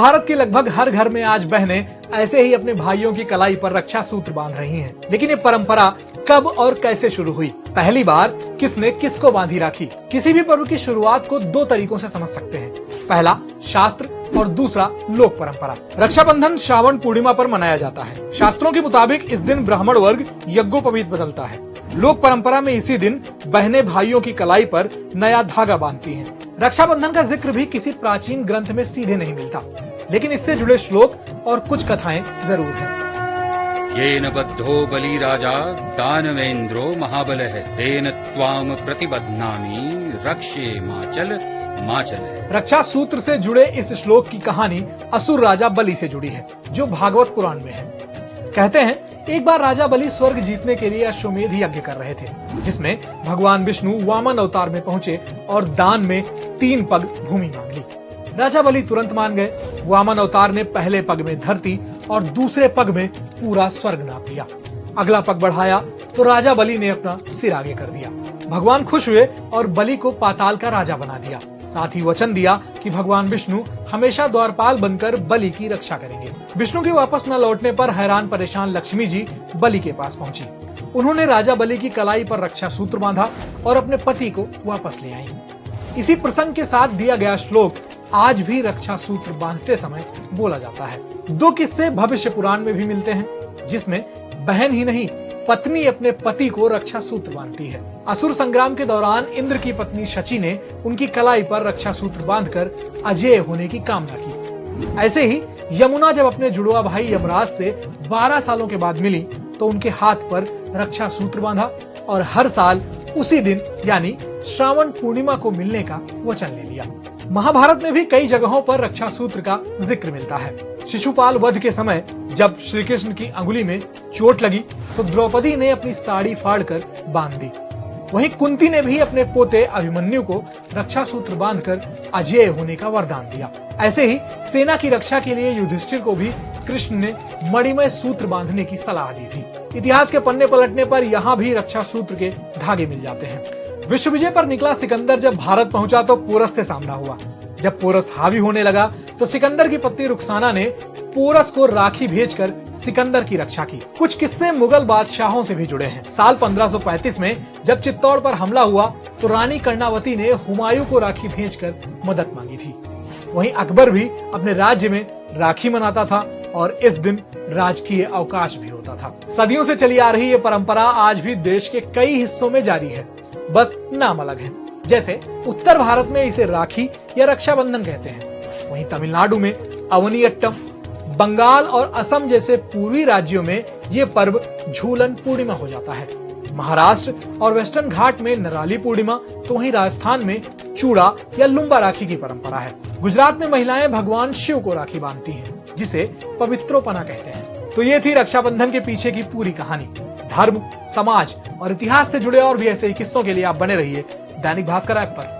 भारत के लगभग हर घर में आज बहनें ऐसे ही अपने भाइयों की कलाई पर रक्षा सूत्र बांध रही हैं। लेकिन ये परंपरा कब और कैसे शुरू हुई? पहली बार किसने किसको बांधी राखी? किसी भी पर्व की शुरुआत को दो तरीकों से समझ सकते हैं। पहला शास्त्र और दूसरा लोक परंपरा। रक्षाबंधन श्रावण पूर्णिमा पर मनाया जाता है। शास्त्रों के मुताबिक इस दिन ब्राह्मण वर्ग यज्ञोपवीत बदलता है। लोक परंपरा में इसी दिन बहनें भाइयों की कलाई पर नया धागा बांधती हैं। रक्षाबंधन का जिक्र भी किसी प्राचीन ग्रंथ में सीधे नहीं मिलता, लेकिन इससे जुड़े श्लोक और कुछ कथाएं जरूर हैं। येन बद्धो बलि राजा दानवेन्द्रो महाबलः तेन त्वाम प्रतिबध्नामि रक्षे माचल माचल। रक्षा सूत्र से जुड़े इस श्लोक की कहानी असुर राजा बलि से जुड़ी है, जो भागवत पुराण में है। कहते हैं एक बार राजा बलि स्वर्ग जीतने के लिए अश्वमेध यज्ञ कर रहे थे, जिसमें भगवान विष्णु वामन अवतार में पहुंचे और दान में 3 पग भूमि मांग ली। राजा बलि तुरंत मान गए। वामन अवतार ने पहले पग में धरती और दूसरे पग में पूरा स्वर्ग नाप लिया। अगला पग बढ़ाया तो राजा बलि ने अपना सिर आगे कर दिया। भगवान खुश हुए और बलि को पाताल का राजा बना दिया। साथ ही वचन दिया कि भगवान विष्णु हमेशा द्वारपाल बनकर बलि की रक्षा करेंगे। विष्णु के वापस न लौटने पर हैरान परेशान लक्ष्मी जी बलि के पास पहुंची। उन्होंने राजा बलि की कलाई पर रक्षा सूत्र बांधा और अपने पति को वापस ले आई। इसी प्रसंग के साथ दिया गया श्लोक आज भी रक्षा सूत्र बांधते समय बोला जाता है। 2 किस्से भविष्य पुराण में भी मिलते हैं, जिसमें बहन ही नहीं पत्नी अपने पति को रक्षा सूत्र बांधती है। असुर संग्राम के दौरान इंद्र की पत्नी शची ने उनकी कलाई पर रक्षा सूत्र बांधकर अजेय होने की कामना की। ऐसे ही यमुना जब अपने जुड़वा भाई यमराज से 12 सालों के बाद मिली तो उनके हाथ पर रक्षा सूत्र बांधा और हर साल उसी दिन यानी श्रावण पूर्णिमा को मिलने का वचन ले लिया। महाभारत में भी कई जगहों पर रक्षा सूत्र का जिक्र मिलता है। शिशुपाल वध के समय जब श्री कृष्ण की अंगुली में चोट लगी तो द्रौपदी ने अपनी साड़ी फाड़कर बांध दी। वहीं कुंती ने भी अपने पोते अभिमन्यु को रक्षा सूत्र बांधकर अजेय होने का वरदान दिया। ऐसे ही सेना की रक्षा के लिए युधिष्ठिर को भी कृष्ण ने मणिमय सूत्र बांधने की सलाह दी थी। इतिहास के पन्ने पलटने पर यहाँ भी रक्षा सूत्र के धागे मिल जाते हैं। विश्व विजय पर निकला सिकंदर जब भारत पहुंचा तो पोरस से सामना हुआ। जब पोरस हावी होने लगा तो सिकंदर की पत्नी रुखसाना ने पोरस को राखी भेजकर सिकंदर की रक्षा की। कुछ किस्से मुगल बादशाहों से भी जुड़े हैं। साल 1535 में जब चित्तौड़ पर हमला हुआ तो रानी कर्णावती ने हुमायूं को राखी भेजकर मदद मांगी थी। वहीं अकबर भी अपने राज्य में राखी मनाता था और इस दिन राजकीय अवकाश भी होता था। सदियों से चली आ रही ये परंपरा आज भी देश के कई हिस्सों में जारी है, बस नाम अलग है। जैसे उत्तर भारत में इसे राखी या रक्षाबंधन कहते हैं, वहीं तमिलनाडु में अवनियट्टम, बंगाल और असम जैसे पूर्वी राज्यों में ये पर्व झूलन पूर्णिमा हो जाता है। महाराष्ट्र और वेस्टर्न घाट में नराली पूर्णिमा, तो वहीं राजस्थान में चूड़ा या लुम्बा राखी की परंपरा है। गुजरात में महिलाएं भगवान शिव को राखी बांधती हैं, जिसे पवित्रोपना कहते हैं। तो ये थी रक्षाबंधन के पीछे की पूरी कहानी। धर्म, समाज और इतिहास से जुड़े और भी ऐसे ही किस्सों के लिए आप बने रहिए दैनिक भास्कर ऐप पर।